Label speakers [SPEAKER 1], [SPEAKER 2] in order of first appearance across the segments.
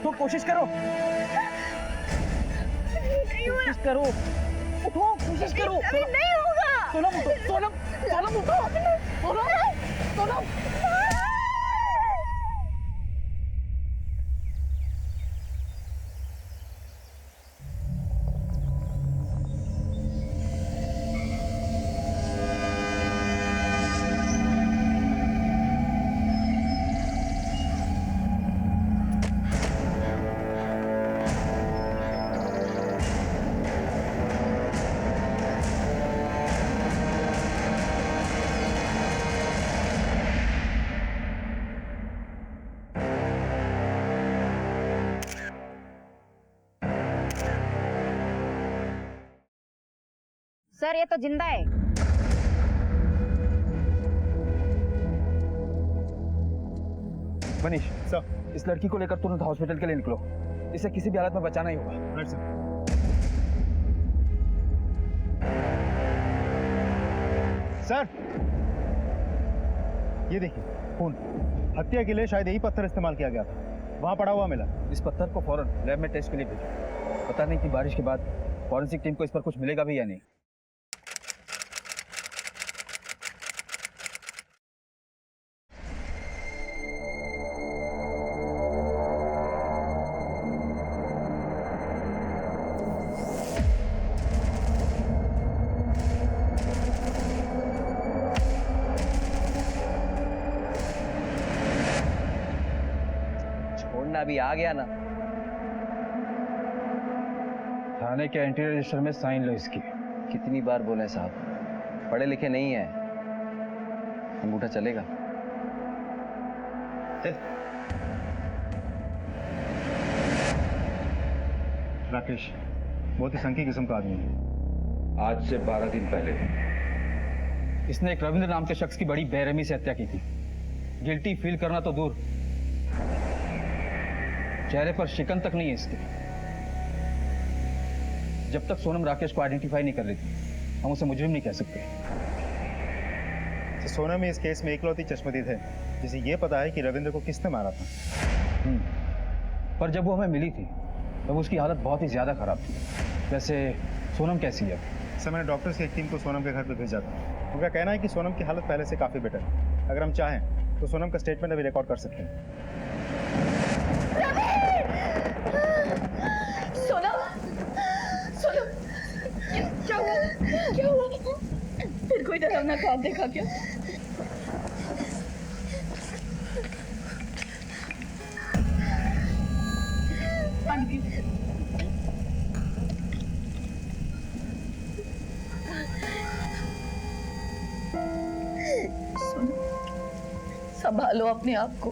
[SPEAKER 1] उठो, कोशिश करो, कोशिश करो, उठो, कोशिश करो।
[SPEAKER 2] नहीं होगा।
[SPEAKER 1] सोनम उठो, सोनम, सोनम उठो, सोनम, सोनम।
[SPEAKER 2] सर ये तो जिंदा है।
[SPEAKER 1] मनीष सर, इस लड़की को लेकर तुरंत हॉस्पिटल के लिए निकलो, इसे किसी भी हालत में बचाना ही होगा। Right sir.
[SPEAKER 3] सर ये देखिए खून, हत्या के लिए शायद यही पत्थर इस्तेमाल किया गया था, वहां पड़ा हुआ मिला।
[SPEAKER 1] इस पत्थर को फौरन लैब में टेस्ट के लिए भेजो। पता नहीं कि बारिश के बाद फॉरेंसिक टीम को इस पर कुछ मिलेगा भी या नहीं।
[SPEAKER 4] अभी आ गया ना।
[SPEAKER 1] थाने के एंट्री रजिस्टर में साइन लो इसकी।
[SPEAKER 4] कितनी बार बोले साहब, पढ़े लिखे नहीं है, अंगूठा चलेगा।
[SPEAKER 3] राकेश बहुत ही संकी किस्म का आदमी है।
[SPEAKER 5] आज से 12 दिन पहले
[SPEAKER 1] इसने एक रविंद्र नाम के शख्स की बड़ी बेरहमी से हत्या की थी। गिल्टी फील करना तो दूर, चेहरे पर शिकन तक नहीं है इसके। जब तक सोनम राकेश को आइडेंटिफाई नहीं कर रही थी, हम उसे मुजरिम नहीं कह सकते।
[SPEAKER 3] तो सोनम इस केस में इकलौती चश्मदीद है जिसे ये पता है कि रविंद्र को किसने मारा था।
[SPEAKER 1] पर जब वो हमें मिली थी तब उसकी हालत बहुत ही ज्यादा खराब थी। वैसे सोनम कैसी है?
[SPEAKER 3] सर मैंने डॉक्टर्स की एक टीम को सोनम के घर पर भेजा था। उनका कहना है कि सोनम की हालत पहले से काफ़ी बेटर है। अगर हम चाहें तो सोनम का स्टेटमेंट अभी रिकॉर्ड कर सकते हैं।
[SPEAKER 2] क्या हुआ? फिर कोई डरावना ख्वाब देखा क्या? संभालो अपने आप को।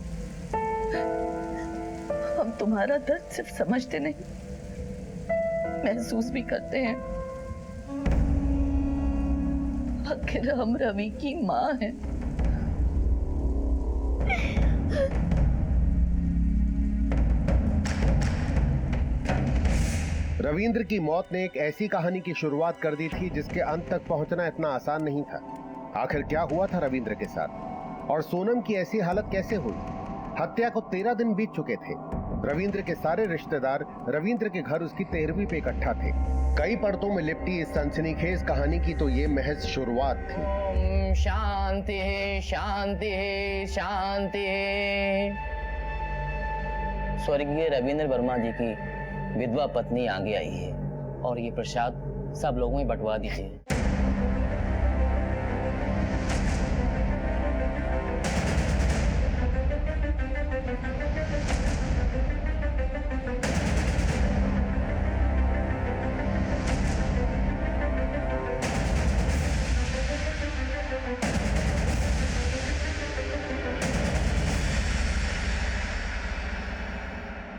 [SPEAKER 2] हम तुम्हारा दर्द सिर्फ समझते नहीं, महसूस भी करते हैं। आखिर हम रवि की माँ हैं।
[SPEAKER 6] रविंद्र की मौत ने एक ऐसी कहानी की शुरुआत कर दी थी जिसके अंत तक पहुंचना इतना आसान नहीं था। आखिर क्या हुआ था रविंद्र के साथ, और सोनम की ऐसी हालत कैसे हुई? हत्या को 13 दिन बीत चुके थे। रविंद्र के सारे रिश्तेदार रविंद्र के घर उसकी 13वीं पे इकट्ठा थे। कई परतों में लिपटी इस सनसनीखेज कहानी की तो ये महज शुरुआत थी।
[SPEAKER 7] ओम शांति है, शांति है, शांति है। स्वर्गीय रविंद्र वर्मा जी की विधवा पत्नी आगे आई है और ये प्रसाद सब लोगों में बंटवा दीजिए।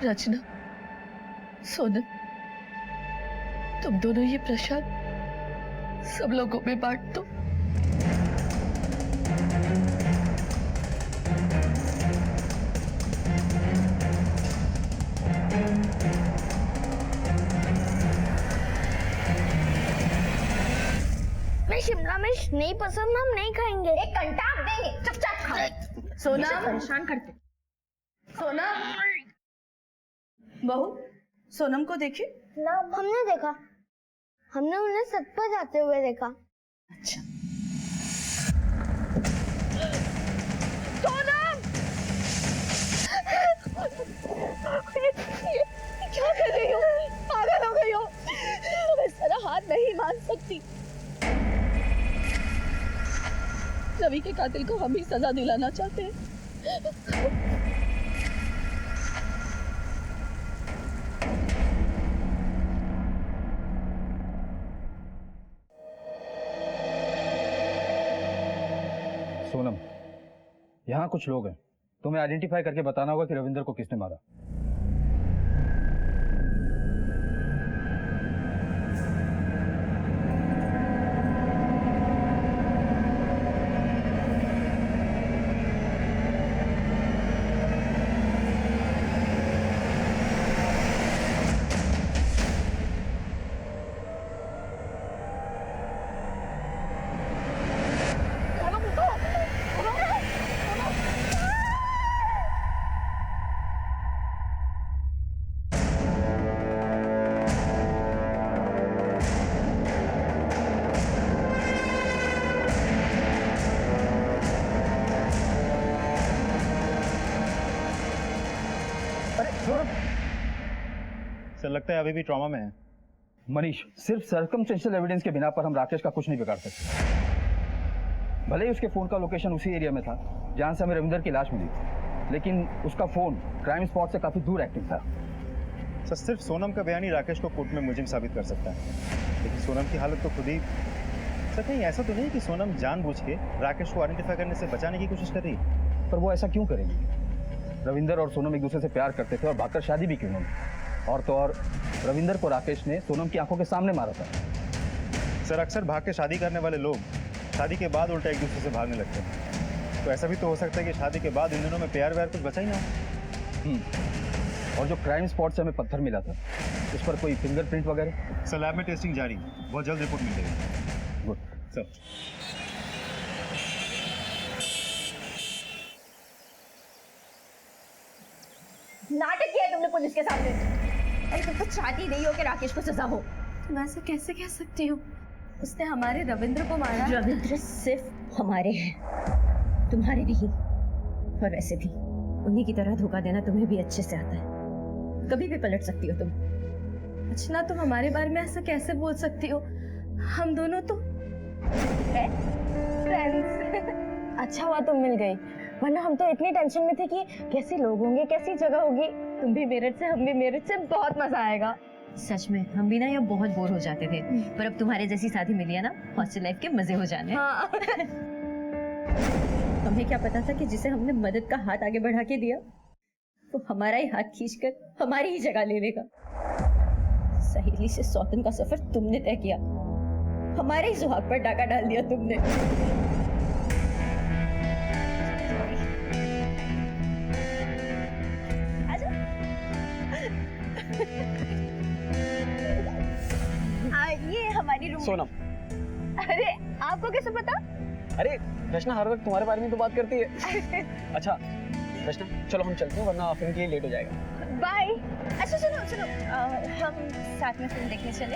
[SPEAKER 2] रचना, सोनम, तुम दोनों ये प्रसाद सब लोगों में बांट दो।
[SPEAKER 8] मैं शिमला मिर्च नहीं पसंद, हम नहीं खाएंगे। एक घंटा आप देंगे, चुपचाप खाओ।
[SPEAKER 2] सोनम,
[SPEAKER 8] परेशान करते।
[SPEAKER 2] सोनम, बहू, सोनम को देखी?
[SPEAKER 8] ना हमने देखा, हमने उन्हें छत पर जाते हुए देखा।
[SPEAKER 2] अच्छा। सोनम! ये क्या कर रही हो? पागल हो गई हो? तुम इस तरह हाथ नहीं मान सकती। रवि के कातिल को हम ही सजा दिलाना चाहते हैं।
[SPEAKER 1] सोनम, यहाँ कुछ लोग हैं, तुम्हें आइडेंटिफाई करके बताना होगा कि रविंदर को किसने मारा।
[SPEAKER 3] सर लगता है अभी भी ट्रॉमा में है।
[SPEAKER 1] मनीष, सिर्फ सर्कमस्टेंशियल एविडेंस के बिना पर हम राकेश का कुछ नहीं बिगाड़ सकते। भले ही उसके फोन का लोकेशन उसी एरिया में था जहां से हमें रविंदर की लाश मिली, लेकिन उसका फोन क्राइम स्पॉट से काफी दूर एक्टिव था।
[SPEAKER 3] सर सिर्फ सोनम का बयान ही राकेश को कोर्ट में मुजिम साबित कर सकता है, लेकिन सोनम की हालत तो खुद ही। सर कहीं ऐसा तो नहीं कि सोनम जानबूझ के राकेश को आइडेंटिफाई करने से बचाने की कोशिश कर रही है?
[SPEAKER 1] पर वो ऐसा क्यों करेंगी? रविंदर और सोनम एक दूसरे से प्यार करते थे और भागकर शादी भी की उन्होंने। और तो और रविंदर को राकेश ने सोनम की आंखों के सामने मारा था।
[SPEAKER 3] सर अक्सर भाग के शादी करने वाले लोग शादी के बाद उल्टा एक दूसरे से भागने लगते हैं, तो ऐसा भी तो हो सकता है कि शादी के बाद इन दिनों में प्यार व्यार कुछ बचा ही ना हो।
[SPEAKER 1] और जो क्राइम स्पॉट से हमें पत्थर मिला था, उस पर कोई फिंगरप्रिंट वगैरह?
[SPEAKER 3] सर लैब में टेस्टिंग जारी, बहुत जल्द रिपोर्ट मिल जाएगी।
[SPEAKER 1] गुड
[SPEAKER 3] सर
[SPEAKER 5] नाटक किया है तुमने पुलिस के सामने। अरे तुम तो चाहती नहीं हो कि राकेश को सजा हो।
[SPEAKER 2] तुम ऐसा कैसे कह सकती हो? उसने हमारे रविंद्र को मारा।
[SPEAKER 5] रविंद्र सिर्फ हमारे हैं, तुम्हारे नहीं। और वैसे भी उन्हीं की तरह धोखा देना तुम्हें भी अच्छे से आता है, कभी भी पलट सकती हो तुम।
[SPEAKER 2] अच्छा, तुम हमारे बारे में ऐसा कैसे बोल सकती हो? हम दोनों तो
[SPEAKER 5] फ्रेंड्स। अच्छा हुआ तुम मिल गई, वरना हम तो इतनी टेंशन में थे कि कैसे लोग होंगे, कैसी जगह होगी। तुम भी मेरठ से, हम भी मेरठ से, बहुत मजा आएगा। सच में हम भी ना यहाँ बहुत बोर हो जाते थे, पर अब तुम्हारे जैसी साथी मिली है ना, हॉस्टल लाइफ के मजे हो जाने। हाँ। हमें क्या पता था कि जिसे हमने मदद का हाथ आगे बढ़ा के दिया, वो हमारा ही हाथ खींचकर हमारी ही जगह ले लेगा। सहेली से सौतन का सफर तुमने तय किया, हमारे ही सुहाग पर डाका डाल दिया तुमने। ये हमारी रूम।
[SPEAKER 7] सोनम,
[SPEAKER 5] अरे आपको कैसे पता?
[SPEAKER 7] अरे रचना हर वक्त तुम्हारे बारे में तो बात करती है। अच्छा रचना, चलो हम चलते हैं वरना फिल्म के लिए लेट हो जाएगा।
[SPEAKER 5] बाय। अच्छा सुनो सुनो, हम साथ में फिल्म देखने चले।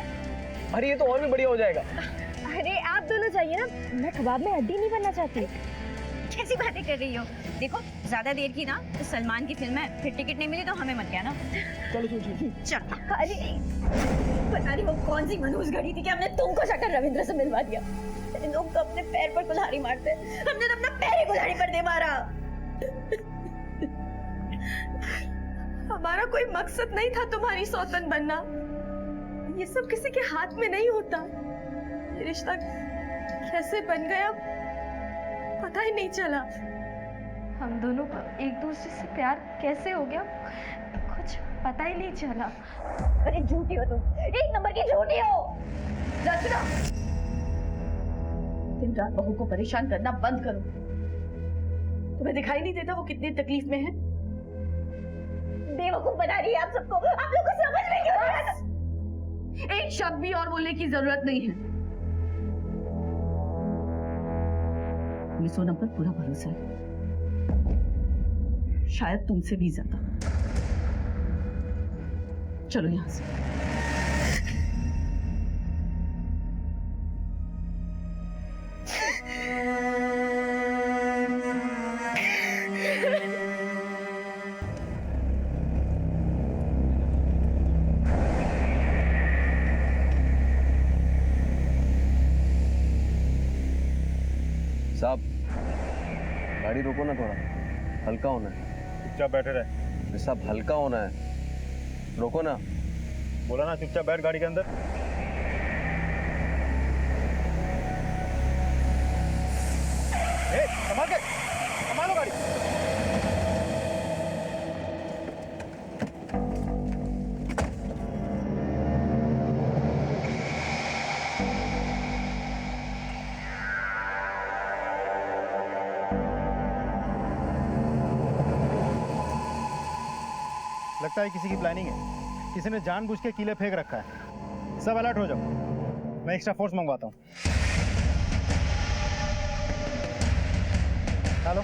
[SPEAKER 7] अरे ये तो और भी बढ़िया हो जाएगा।
[SPEAKER 5] अरे आप दोनों जाइए ना, मैं कबाब में हड्डी नहीं बनना चाहती। कैसी बातें कर रही हो? देखो ज्यादा देर की ना तो सलमान की फिल्म है, फिर टिकट नहीं मिली तो हमें मत कहना।
[SPEAKER 7] चलो चलो
[SPEAKER 5] चल। अरे पता नहीं वो कौन सी मनहूस घड़ी थी कि हमने तुमको जाकर रविंद्र से मिलवा दिया। लोग तो अपने पैर पर कुल्हाड़ी मारते, हमने तो अपना पैर ही कुल्हाड़ी पर दे मारा।
[SPEAKER 2] हमारा कोई मकसद नहीं था तुम्हारी सौतन बनना। ये सब किसी के हाथ में नहीं होता। ये रिश्ता कैसे बन गया पता ही नहीं चला। हम दोनों को एक दूसरे से प्यार कैसे हो गया कुछ पता ही नहीं चला।
[SPEAKER 5] अरे झूठी हो तुम, एक नंबर की झूठी हो। रचना,
[SPEAKER 2] दिन रात बहू को परेशान करना बंद करो। तुम्हें दिखाई नहीं देता वो कितनी तकलीफ में है?
[SPEAKER 5] बेवकूफ बना रही है आप सबको। आप लोग को समझ में क्यों नहीं आता?
[SPEAKER 2] एक शब्द भी और बोलने की जरूरत नहीं है। हमें सोनम पर पूरा भरोसा है, शायद तुमसे भी ज्यादा। चलो यहाँ से।
[SPEAKER 4] साहब गाड़ी रोको ना, थोड़ा हल्का होना है।
[SPEAKER 3] चुपचाप बैठे रहे।
[SPEAKER 4] साहब हल्का होना है, रोको ना।
[SPEAKER 3] बोला ना चुपचाप बैठ गाड़ी के अंदर। संभाल के, संभालो गाड़ी। लगता है किसी की प्लानिंग है, किसी ने जानबूझ के कीले फेंक रखा है। सब अलर्ट हो जाओ, मैं एक्स्ट्रा फोर्स मंगवाता हूँ। हेलो,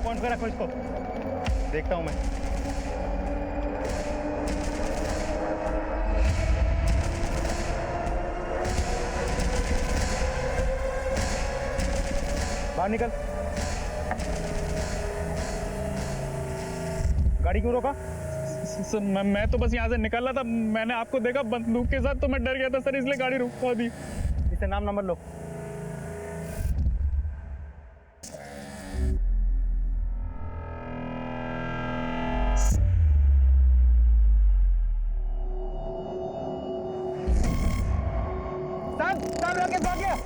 [SPEAKER 3] पॉइंट पे रखो इसको, देखता हूँ मैं। बाहर निकल। गाड़ी क्यों रोका?
[SPEAKER 9] सर मैं तो बस यहाँ से निकल रहा था, मैंने आपको देखा बंदूक के साथ तो मैं डर गया था सर, इसलिए गाड़ी रुकवा दी।
[SPEAKER 3] इसे नाम नंबर लो।
[SPEAKER 1] साहब राकेश भाग गया।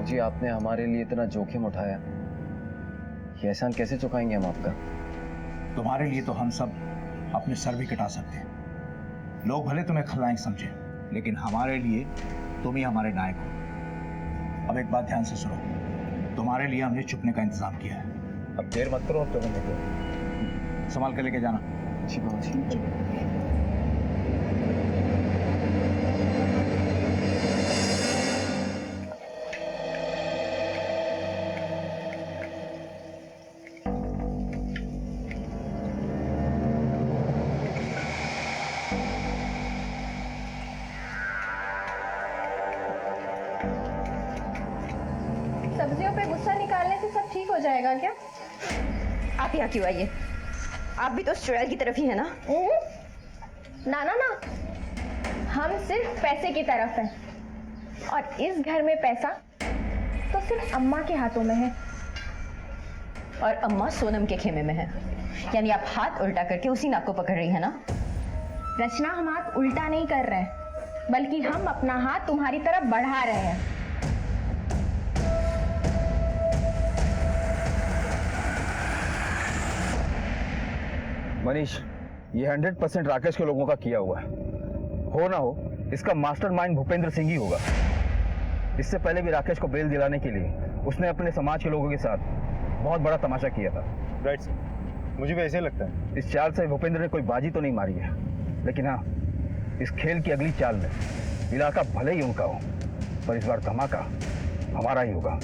[SPEAKER 4] जी आपने हमारे लिए इतना जोखिम उठाया, ये एहसान कैसे चुकाएंगे हम आपका?
[SPEAKER 10] तुम्हारे लिए तो हम सब अपने सर भी कटा सकते हैं। लोग भले तुम्हें खलनायक समझे, लेकिन हमारे लिए तुम ही हमारे नायक हो। अब एक बात ध्यान से सुनो, तुम्हारे लिए हमने छुपने का इंतजाम किया है। अब देर मत करो, तुम निकलो, संभाल के लेके जाना।
[SPEAKER 4] जी बाबा जी।
[SPEAKER 5] सब्जियों पे गुस्सा निकालने से सब ठीक हो जाएगा क्या?
[SPEAKER 11] आप यहाँ क्यों आइए? आप भी तो चुड़ैल की तरफ ही है ना?
[SPEAKER 5] ना ना ना, हम सिर्फ पैसे की तरफ हैं, और इस घर में पैसा तो सिर्फ अम्मा के हाथों में है।
[SPEAKER 11] और अम्मा सोनम के खेमे में है, यानी आप हाथ उल्टा करके उसी नाक को पकड़ रही है ना?
[SPEAKER 5] रचना, हम हाथ उल्टा नहीं कर रहे हैं, बल्कि हम अपना हाथ तुम्हारी तरफ बढ़ा रहे हैं।
[SPEAKER 1] मनीष, ये 100% राकेश के लोगों का किया हुआ है। हो ना हो, इसका मास्टरमाइंड भूपेंद्र सिंह ही होगा। इससे पहले भी राकेश को बेल दिलाने के लिए उसने अपने समाज के लोगों के साथ बहुत बड़ा तमाशा किया था।
[SPEAKER 3] राइट सर, मुझे भी ऐसे लगता है।
[SPEAKER 1] इस चाल से भूपेंद्र ने कोई बाजी तो नहीं मारी है, लेकिन हाँ, इस खेल की अगली चाल में इलाका भले ही उनका हो, पर इस बार धमाका हमारा ही होगा।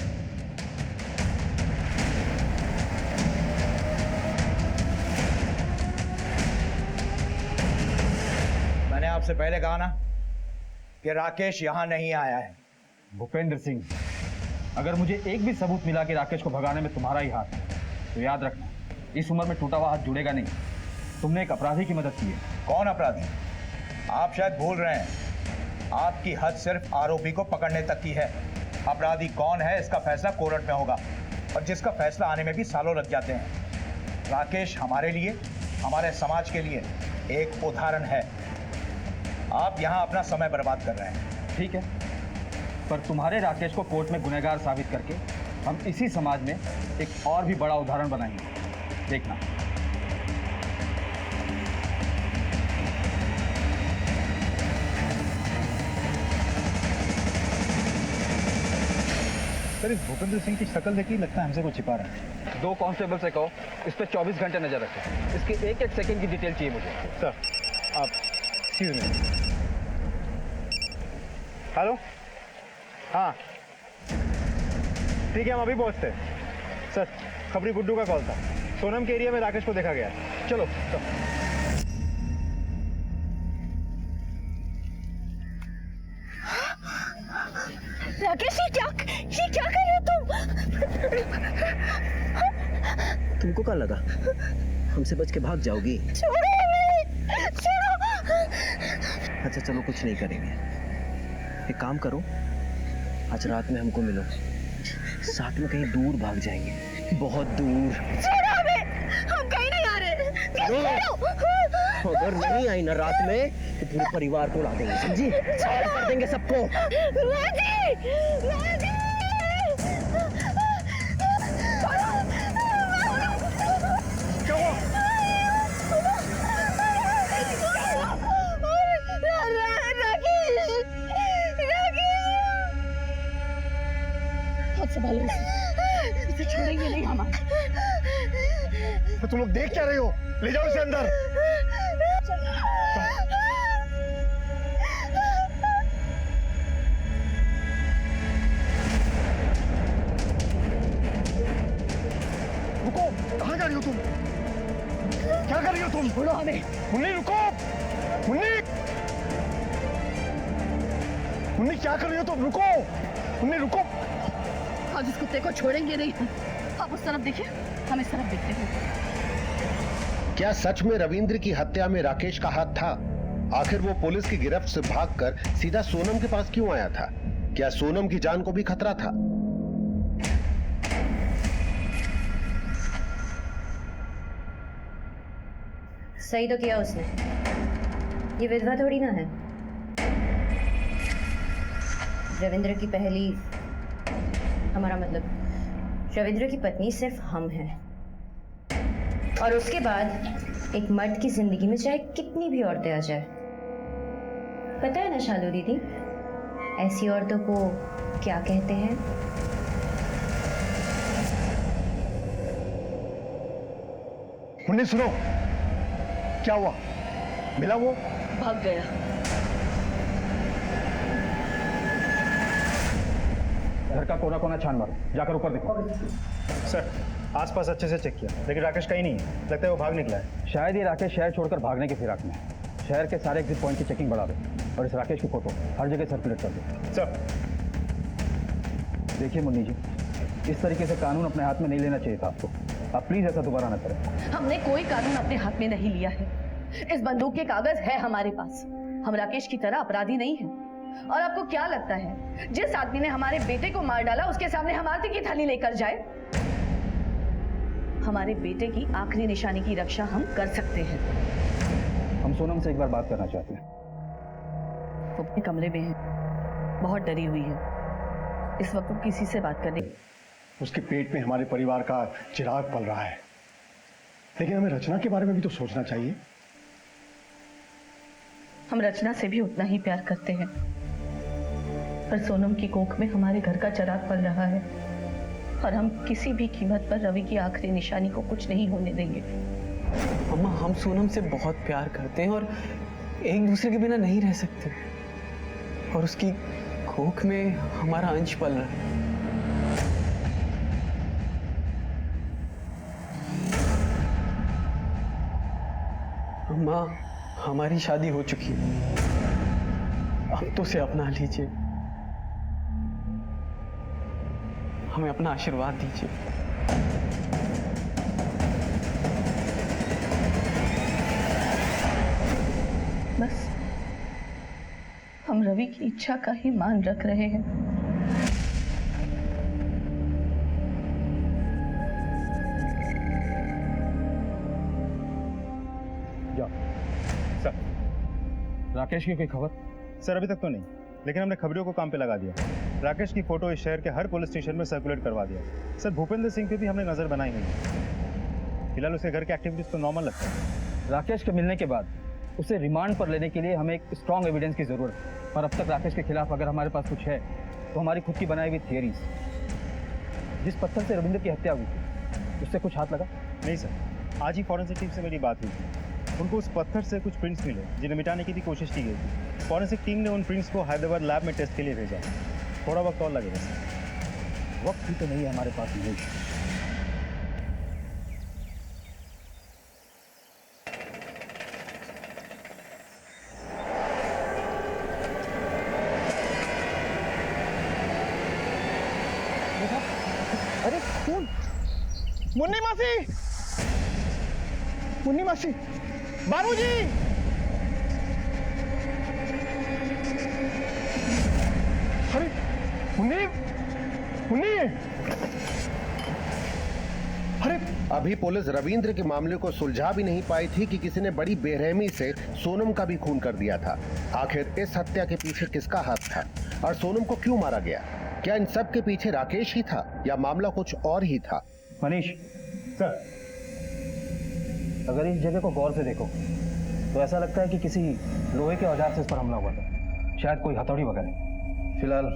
[SPEAKER 10] मैंने आपसे पहले कहा ना कि राकेश यहां नहीं आया है।
[SPEAKER 1] भूपेंद्र सिंह, अगर मुझे एक भी सबूत मिला कि राकेश को भगाने में तुम्हारा ही हाथ है, तो याद रखना, इस उम्र में टूटा हुआ हाथ जुड़ेगा नहीं। तुमने एक अपराधी की मदद की है।
[SPEAKER 10] कौन अपराधी? आप शायद भूल रहे हैं, आपकी हद सिर्फ आरोपी को पकड़ने तक की है। अपराधी कौन है इसका फैसला कोर्ट में होगा, और जिसका फैसला आने में भी सालों लग जाते हैं। राकेश हमारे लिए, हमारे समाज के लिए एक उदाहरण है। आप यहाँ अपना समय बर्बाद कर रहे हैं।
[SPEAKER 1] ठीक है, पर तुम्हारे राकेश को कोर्ट में गुनहगार साबित करके हम इसी समाज में एक और भी बड़ा उदाहरण बनाएंगे, देखना।
[SPEAKER 3] सर, इस भूपेंद्र सिंह की शक्ल देखी लगता है हमसे कुछ छिपा रहा है।
[SPEAKER 1] 2 कांस्टेबल से कहो इस पे 24 घंटे नजर रखें। इसके एक एक सेकंड की डिटेल चाहिए मुझे।
[SPEAKER 3] सर, आप एक्सक्यूज मी। हेलो, हाँ ठीक है, हम अभी पहुंचते हैं। सर, खबरी गुड्डू का कॉल था। सोनम के एरिया में राकेश को देखा गया है। चलो
[SPEAKER 2] राकेश, ये क्या कर रहे हो तुम?
[SPEAKER 7] तुमको क्या लगा हमसे बच के भाग जाओगी?
[SPEAKER 2] छोड़ो हमें, छोड़ो।
[SPEAKER 7] अच्छा चलो, कुछ नहीं करेंगे। एक काम करो, आज रात में हमको मिलो, साथ में कहीं दूर भाग जाएंगे, बहुत दूर।
[SPEAKER 2] छोड़ो हमें, हम कहीं नहीं आ रहे। छोड़ो।
[SPEAKER 7] अगर नहीं आई ना रात में तो पूरे परिवार को उड़ा देंगे, समझी? कर देंगे सबको।
[SPEAKER 2] इसे छोड़ेंगे नहीं हम।
[SPEAKER 3] तो तुम लोग देख क्या रहे हो? ले जाओ इसे अंदर। रुको, कहाँ जा रही हो तुम? क्या कर रही हो तुम?
[SPEAKER 2] छोड़ो हमें।
[SPEAKER 3] मुन्नी रुको, मुन्नी, मुन्नी क्या कर रही हो तुम? रुको मुन्नी, रुको।
[SPEAKER 2] आज इस कुत्ते को छोड़ेंगे नहीं। आप उस तरफ देखिए, हम इस तरफ देखते हैं।
[SPEAKER 6] क्या सच में रविंद्र की हत्या में राकेश का हाथ था? आखिर वो पुलिस की गिरफ्त से भागकर सीधा सोनम के पास क्यों आया था? क्या सोनम की जान को भी खतरा था?
[SPEAKER 11] सही तो किया उसने, ये विधवा थोड़ी ना है। रविंद्र की पहली, हमारा मतलब रविंद्र की पत्नी सिर्फ हम हैं, और उसके बाद एक मर्द की जिंदगी में चाहे कितनी भी औरतें आ जाए। पता है ना शालू दीदी, ऐसी औरतों को क्या कहते हैं?
[SPEAKER 3] मुन्नी सुनो, क्या हुआ? मिला वो?
[SPEAKER 2] भाग गया।
[SPEAKER 1] घर का कोना कोना छान मारो, जाकर ऊपर देखो।
[SPEAKER 3] सर, आसपास अच्छे से चेक किया, लेकिन राकेश कहीं नहीं है। लगता है वो भाग निकला है।
[SPEAKER 1] शायद ये राकेश शहर छोड़कर भागने की फिराक में है। शहर के सारे एग्जिट पॉइंट की चेकिंग बढ़ा दो और इस राकेश की फोटो हर जगह सर्कुलेट कर दो।
[SPEAKER 3] सर,
[SPEAKER 1] देखिए मुन्नी जी, इस तरीके से कानून अपने हाथ में नहीं लेना चाहिए था आपको। आप प्लीज ऐसा दोबारा ना करें।
[SPEAKER 2] हमने कोई कानून अपने हाथ में नहीं लिया है। इस बंदूक के कागज है हमारे पास। हम राकेश की तरह अपराधी नहीं हैं। और आपको क्या लगता है, जिस आदमी ने हमारे बेटे को मार डाला उसके सामने हम आरती की थाली लेकर जाए? हमारे बेटे की आखिरी निशानी की रक्षा हम कर सकते हैं।
[SPEAKER 1] हम सोनम से एक बार बात करना चाहते हैं।
[SPEAKER 2] वो अपने कमरे में है, बहुत डरी हुई है। इस वक्त वो किसी से बात करने।
[SPEAKER 12] उसके पेट में हमारे परिवार का चिराग पल रहा है, लेकिन हमें रचना के बारे में भी तो सोचना चाहिए।
[SPEAKER 2] हम रचना से भी उतना ही प्यार करते हैं, पर सोनम की कोख में हमारे घर का चिराग पल रहा है, और हम किसी भी कीमत पर रवि की आखिरी निशानी को कुछ नहीं होने देंगे।
[SPEAKER 7] अम्मा, हम सोनम से बहुत प्यार करते हैं और एक दूसरे के बिना नहीं रह सकते, और उसकी कोख में हमारा अंश पल रहा है। अम्मा, हमारी शादी हो चुकी है, अब तो उसे अपना लीजिए, हमें अपना आशीर्वाद दीजिए।
[SPEAKER 13] बस हम रवि की इच्छा का ही मान रख रहे हैं।
[SPEAKER 3] जाओ। सर
[SPEAKER 1] राकेश की कोई खबर?
[SPEAKER 3] सर अभी तक तो नहीं, लेकिन हमने खबरों को काम पे लगा दिया। राकेश की फोटो इस शहर के हर पुलिस स्टेशन में सर्कुलेट करवा दिया। सर भूपेंद्र सिंह पे भी हमने नजर बनाई हुई है। फिलहाल उसके घर के एक्टिविटीज तो नॉर्मल लगता है।
[SPEAKER 1] राकेश के मिलने के बाद उसे रिमांड पर लेने के लिए हमें एक स्ट्रॉन्ग एविडेंस की जरूरत है, और अब तक राकेश के खिलाफ अगर हमारे पास कुछ है तो हमारी खुद की बनाई हुई थियरीज। जिस पत्थर से रविंद्र की हत्या हुई थी उससे कुछ हाथ लगा?
[SPEAKER 3] नहीं सर, आज ही फॉरेंसिक टीम से मेरी बात हुई थी। उनको उस पत्थर से कुछ प्रिंट्स मिले जिन्हें मिटाने की भी कोशिश की गई थी। फॉरेंसिक टीम ने उन प्रिंट्स को हैदराबाद लैब में टेस्ट के लिए भेजा। थोड़ा वक्त और लगेगा सर।
[SPEAKER 1] वक्त भी तो नहीं है हमारे पास। महेश,
[SPEAKER 9] अरे कौन? मुन्नी मासी, मुन्नी मासी, बाबूजी!
[SPEAKER 12] अरे मुन्नी, मुन्नी! अरे
[SPEAKER 6] अभी पुलिस रविंद्र के मामले को सुलझा भी नहीं पाई थी कि किसी ने बड़ी बेरहमी से सोनम का भी खून कर दिया था। आखिर इस हत्या के पीछे किसका हाथ था और सोनम को क्यों मारा गया? क्या इन सब के पीछे राकेश ही था या मामला कुछ और ही था?
[SPEAKER 1] मनीष
[SPEAKER 3] सर,
[SPEAKER 1] अगर इस जगह को गौर से देखो तो ऐसा लगता है कि किसी लोहे के औजार से इस पर हमला हुआ था, शायद कोई हथौड़ी वगैरह। फिलहाल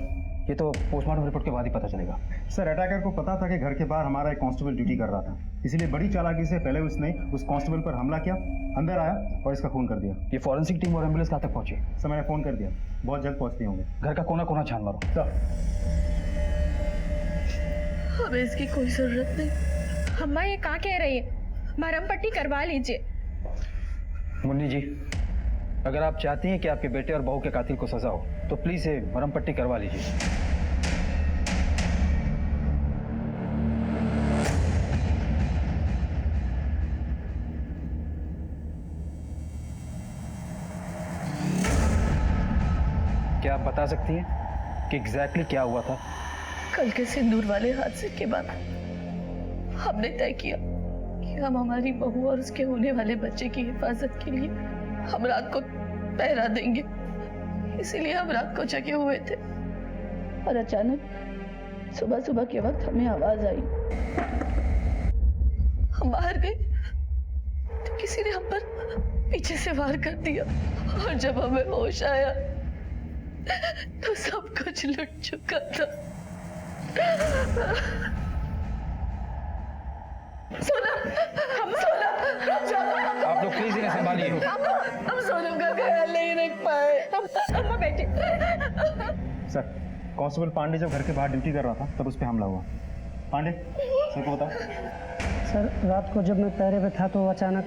[SPEAKER 1] ये तो पोस्टमार्टम रिपोर्ट के बाद ही पता चलेगा।
[SPEAKER 3] सर अटैकर को पता था कि घर के बाहर हमारा एक कांस्टेबल ड्यूटी कर रहा था, इसीलिए बड़ी चालाकी से पहले उसने उस कांस्टेबल पर हमला किया, अंदर आया और इसका खून कर दिया।
[SPEAKER 1] ये फॉरेंसिक टीम और एम्बुलेंस कहाँ तक पहुंची?
[SPEAKER 3] सर मैंने फोन कर दिया, बहुत जल्द पहुंचते होंगे।
[SPEAKER 1] घर का कोना कोना छान मारो।
[SPEAKER 3] सर
[SPEAKER 2] हमें इसकी कोई जरूरत नहीं।
[SPEAKER 5] अम्मा ये क्या कह रही है? मरहम पट्टी करवा लीजिए।
[SPEAKER 1] मुन्नी जी, अगर आप चाहती हैं कि आपके बेटे और बहू के कातिल को सजा हो तो प्लीज ये मरहम पट्टी करवा लीजिए। क्या आप बता सकती हैं कि एग्जैक्टली क्या हुआ था?
[SPEAKER 13] कल के सिंदूर वाले हादसे के बाद हमने तय किया कि हम हमारी बहू और उसके होने वाले बच्चे की हिफाजत के लिए हम रात को पहरा देंगे। इसीलिए हम रात को जगे हुए थे और अचानक सुबह सुबह के वक्त हमें आवाज आई। हम बाहर गए तो किसी ने हम पर पीछे से वार कर दिया और जब हमें होश आया तो सब कुछ लुट चुका था।
[SPEAKER 1] आप लोग प्लीज इन्हें संभालिए।
[SPEAKER 13] हम सोनम का ख्याल नहीं रख पाए।
[SPEAKER 2] अम्मा बेटे।
[SPEAKER 3] सर, कांस्टेबल पांडे जब घर के बाहर ड्यूटी कर रहा था तब उस पर हमला हुआ। पांडे, सर को बताओ।
[SPEAKER 14] सर रात को जब मैं पहरे पे था तो अचानक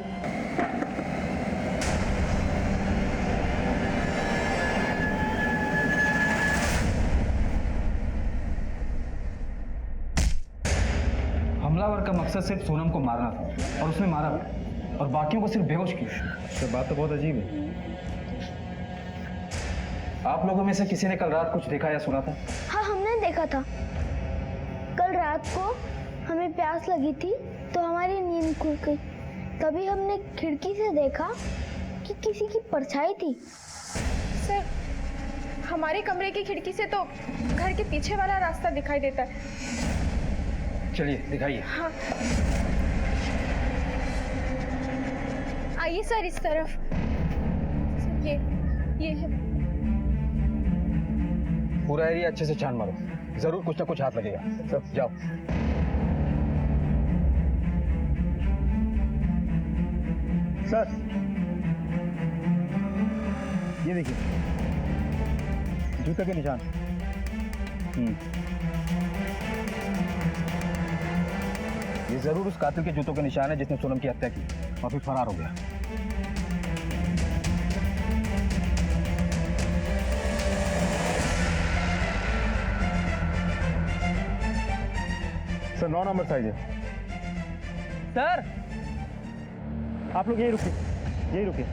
[SPEAKER 1] हमलावर का मकसद सिर्फ सोनम को मारना था और उसने मारा और बाकियों को सिर्फ बेहोश किया।
[SPEAKER 3] सर बात तो बहुत अजीब है।
[SPEAKER 1] आप लोगों में से किसी ने कल रात कुछ देखा या सुना था?
[SPEAKER 8] हाँ हमने देखा था। कल रात को हमें प्यास लगी थी तो हमारी नींद खुल गई। तभी हमने खिड़की से देखा कि किसी की परछाई थी।
[SPEAKER 2] सर, हमारे कमरे की खिड़की से तो घर के पीछे वाला रास्ता दिखाई देता है।
[SPEAKER 1] चलिए दिखाइए।
[SPEAKER 2] हाँ। आइए सर इस तरफ। सर, ये है।
[SPEAKER 1] पूरा एरिया अच्छे से छान मारो, जरूर कुछ ना कुछ हाथ लगेगा। सब जाओ।
[SPEAKER 3] सर ये देखिए, जूते के निशान।
[SPEAKER 1] ये जरूर उस कातिल के जूतों के निशान है जिसने सोनम की हत्या की और फिर फरार हो गया।
[SPEAKER 3] सर 9 नंबर साइज है।
[SPEAKER 9] सर
[SPEAKER 3] आप लोग यही रुकिए, यही रुकिए।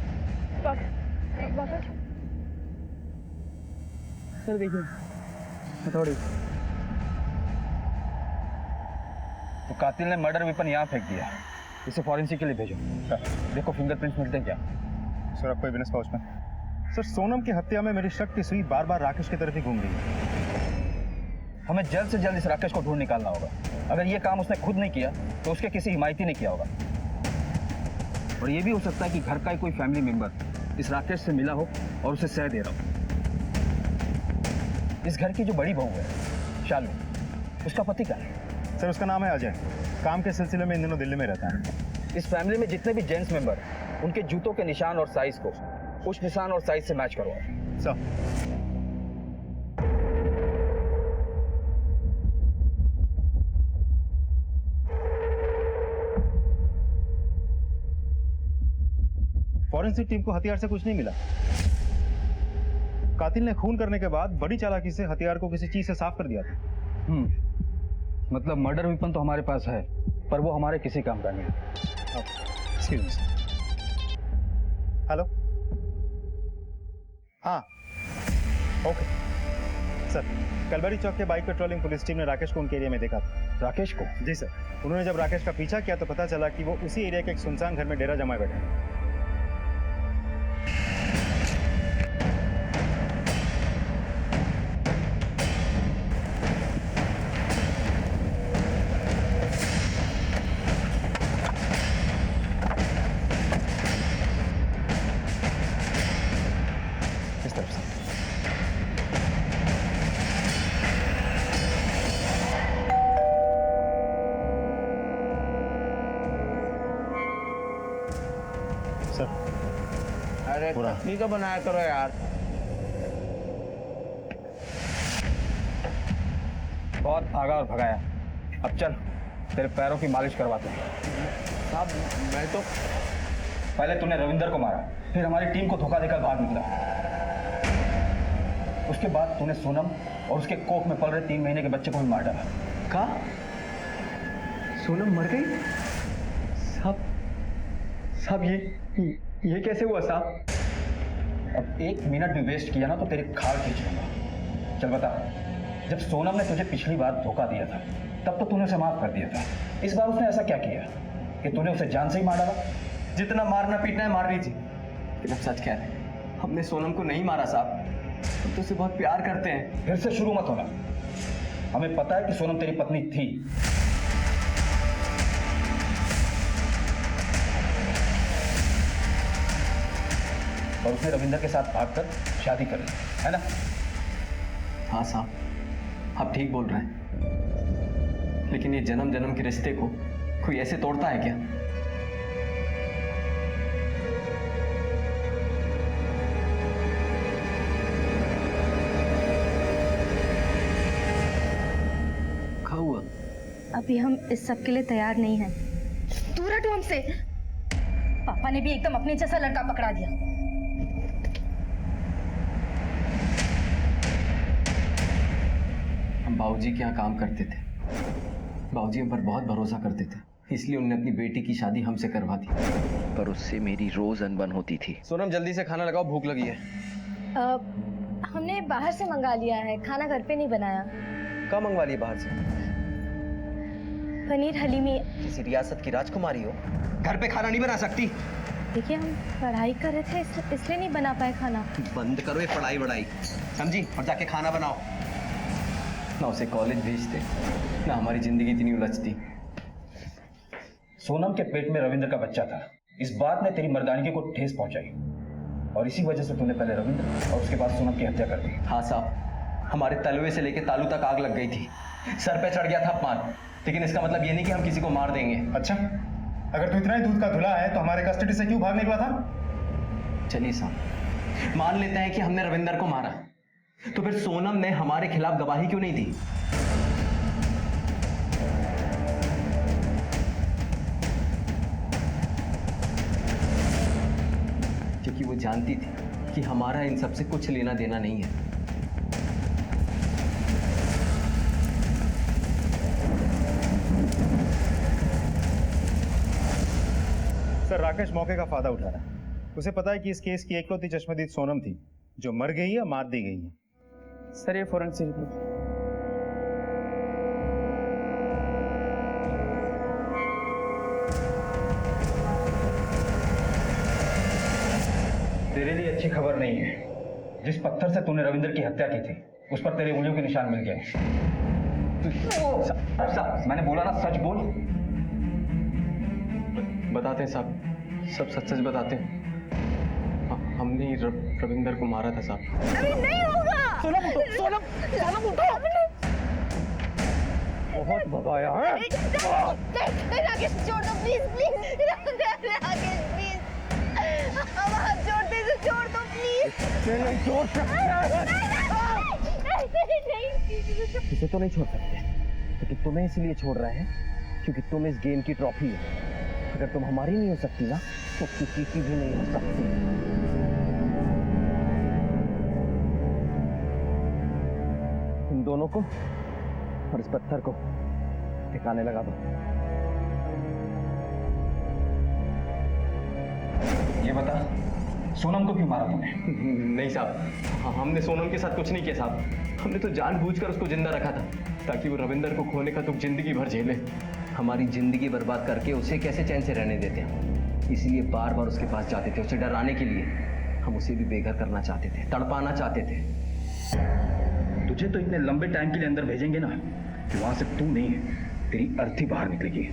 [SPEAKER 1] सर देखिए हथौड़ी। तो कातिल ने मर्डर वेपन यहाँ फेंक दिया, इसे फॉरेंसिक के लिए भेजो। देखो फिंगरप्रिंट्स मिलते हैं क्या।
[SPEAKER 3] सर आपको एविडेंस पाउच में। सर सोनम की हत्या में मेरी शक की सुई बार बार राकेश की तरफ ही घूम रही है।
[SPEAKER 1] हमें जल्द से जल्द इस राकेश को ढूंढ निकालना होगा। अगर ये काम उसने खुद नहीं किया तो उसके किसी हिमायती ने किया होगा। और ये भी हो सकता है कि घर का ही कोई फैमिली मेंबर इस राकेश से मिला हो और उसे सह दे रहा हो। इस घर की जो बड़ी बहू है शालू, उसका पति क्या है?
[SPEAKER 3] सर उसका नाम है अजय, काम के सिलसिले में इन दिनों दिल्ली में रहता है।
[SPEAKER 1] इस फैमिली में जितने भी जेंट्स मेंबर, उनके जूतों के निशान और साइज को उस निशान और साइज से मैच करो।
[SPEAKER 3] सर फॉरेंसिक टीम को हथियार से कुछ नहीं मिला। कातिल ने खून करने के बाद बड़ी चालाकी से हथियार को किसी चीज से साफ कर दिया था।
[SPEAKER 1] मतलब मर्डर वेपन तो हमारे पास है, पर वो हमारे किसी काम का नहीं है।
[SPEAKER 3] Excuse me sir. हेलो, हाँ ओके सर। कलबरी चौक के बाइक पेट्रोलिंग पुलिस टीम ने राकेश को उनके एरिया में देखा था।
[SPEAKER 1] राकेश को?
[SPEAKER 3] जी सर। उन्होंने जब राकेश का पीछा किया तो पता चला कि वो उसी एरिया के एक सुनसान घर में डेरा जमाए बैठे हैं।
[SPEAKER 15] अरे ठीक है बनाया करो यार।
[SPEAKER 1] बहुत भागा और भगाया, अब चल तेरे पैरों की मालिश करवाते हैं।
[SPEAKER 15] साहब मैं तो
[SPEAKER 1] पहले तूने रविंदर को मारा, फिर हमारी टीम को धोखा देकर भाग निकला। उसके बाद तूने सोनम और उसके कोख में पल रहे 3 महीने के बच्चे को भी मार डाला।
[SPEAKER 7] कहा सोनम मर गई? साहब ये कैसे हुआ साहब?
[SPEAKER 1] अब 1 मिनट भी वेस्ट किया ना तो तेरी खाल खींच लूंगा। चल बता, जब सोनम ने तुझे पिछली बार धोखा दिया था तब तो तूने उसे माफ कर दिया था। इस बार उसने ऐसा क्या किया कि तूने उसे जान से ही मार डाला?
[SPEAKER 7] जितना मारना पीटना है मार लीजिए, लेकिन अब सच कह रहे हैं, हमने सोनम को नहीं मारा साहब, हम तो उसे बहुत प्यार करते हैं।
[SPEAKER 1] फिर से शुरू मत होना। हमें पता है कि सोनम तेरी पत्नी थी, और उसने रविंदर के साथ भागकर शादी कर ली, है ना?
[SPEAKER 7] हाँ साहब, आप ठीक बोल रहे हैं, लेकिन ये जन्म जन्म के रिश्ते को कोई ऐसे तोड़ता है क्या? क्या हुआ?
[SPEAKER 5] अभी हम इस सब के लिए तैयार नहीं हैं। दूर हटो हमसे। पापा ने भी एकदम अपने जैसा लड़का पकड़ा दिया।
[SPEAKER 7] हम बाबूजी के यहाँ काम करते थे, बाबूजी हम पर बहुत भरोसा करते थे, इसलिए उन्होंने अपनी बेटी की शादी हमसे करवा दी।
[SPEAKER 4] पर उससे मेरी रोज अनबन होती थी।
[SPEAKER 7] सोनम जल्दी से खाना लगाओ, भूख लगी है।
[SPEAKER 5] हमने बाहर से मंगा लिया है, खाना घर पे नहीं बनाया।
[SPEAKER 4] कहाँ मंगवा लिया बाहर से?
[SPEAKER 5] पनीर हलीमी।
[SPEAKER 4] किसी रियासत की राजकुमारी हो,
[SPEAKER 7] घर पे खाना नहीं बना सकती?
[SPEAKER 5] देखिए हम पढ़ाई कर रहे थे इसलिए नहीं बना पाए खाना।
[SPEAKER 7] बंद करो ये पढ़ाई वढ़ाई, समझी? और जाके खाना बनाओ। ना उसे कॉलेज भेजते, ना हमारी जिंदगी इतनी उलझती।
[SPEAKER 1] सोनम के पेट में रविंद्र का बच्चा था, इस बात ने तेरी मर्दानगी को ठेस पहुंचाई, और इसी वजह से तूने पहले रविंद्र और उसके बाद सोनम की हत्या कर दी।
[SPEAKER 7] हाँ साहब, हमारे तलवे से लेके तालू तक आग लग गई थी, सर पे चढ़ गया था अपमान, लेकिन इसका मतलब ये नहीं कि हम किसी को मार देंगे।
[SPEAKER 3] अच्छा, अगर तू इतना ही दूध का धुला है तो हमारे कस्टडी से क्यों भाग निकला था?
[SPEAKER 7] चलिए साहब, मान लेते हैं कि हमने रविंदर को मारा, तो फिर सोनम ने हमारे खिलाफ गवाही क्यों नहीं दी? क्योंकि वो जानती थी कि हमारा इन सबसे कुछ लेना देना नहीं है।
[SPEAKER 3] सर राकेश मौके का फायदा उठा रहा है। उसे पता है कि इस केस की एकलौती चश्मदीद सोनम थी, जो मर गई या मार दी गई है।
[SPEAKER 7] सर ये फोरेंसिक रिपोर्ट।
[SPEAKER 1] तेरे लिए अच्छी खबर नहीं है। जिस पत्थर से तूने रविंद्र की हत्या की थी उस पर तेरे उंगलियों के निशान मिल गए। मैंने बोला ना, सच बोल।
[SPEAKER 7] बताते हैं साहब, सब सच सच बताते हैं। हमने ही रविंदर को मारा था साहब।
[SPEAKER 2] नहीं होगा।
[SPEAKER 12] सोनम उठो, सोनम उठो। बहुत भगाया है।
[SPEAKER 2] राकेश छोड़ दो प्लीज प्लीज। राकेश प्लीज, अब हाथ छोड़ते से छोड़ दो प्लीज।
[SPEAKER 12] नहीं छोड़ सकते।
[SPEAKER 15] इसे तो नहीं छोड़ सकते, लेकिन तुम्हें इसलिए छोड़ रहे हैं क्योंकि तुम इस गेम की ट्रॉफी हो। अगर तुम हमारी नहीं हो सकती ना, तो किसी की भी नहीं हो सकती। इन दोनों को और इस पत्थर को ठिकाने लगा दो।
[SPEAKER 1] ये बता, सोनम को क्यों मारा तूने?
[SPEAKER 7] नहीं साहब, हमने सोनम के साथ कुछ नहीं किया साहब। हमने तो जानबूझकर उसको जिंदा रखा था ताकि वो रविंदर को खोने का दुख जिंदगी भर झेले।
[SPEAKER 4] हमारी जिंदगी बर्बाद करके उसे कैसे चैन से रहने देते हम, इसलिए बार बार उसके पास जाते थे, उसे डराने के लिए। हम उसे भी बेघर करना चाहते थे, तड़पाना चाहते थे।
[SPEAKER 1] तुझे तो इतने लंबे टाइम के लिए अंदर भेजेंगे ना कि वहां से तू नहीं, तेरी अर्थी बाहर निकलेगी।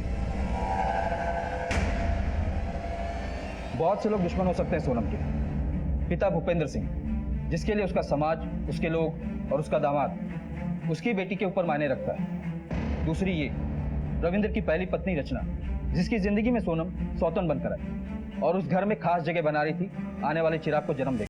[SPEAKER 1] बहुत से लोग दुश्मन हो सकते हैं सोनम के। पिता भूपेंद्र सिंह, जिसके लिए उसका समाज, उसके लोग और उसका दामाद उसकी बेटी के ऊपर मायने रखता है। दूसरी ये रविंद्र की पहली पत्नी रचना, जिसकी जिंदगी में सोनम सौतन बनकर आई और उस घर में खास जगह बना रही थी आने वाले चिराग को जन्म देकर।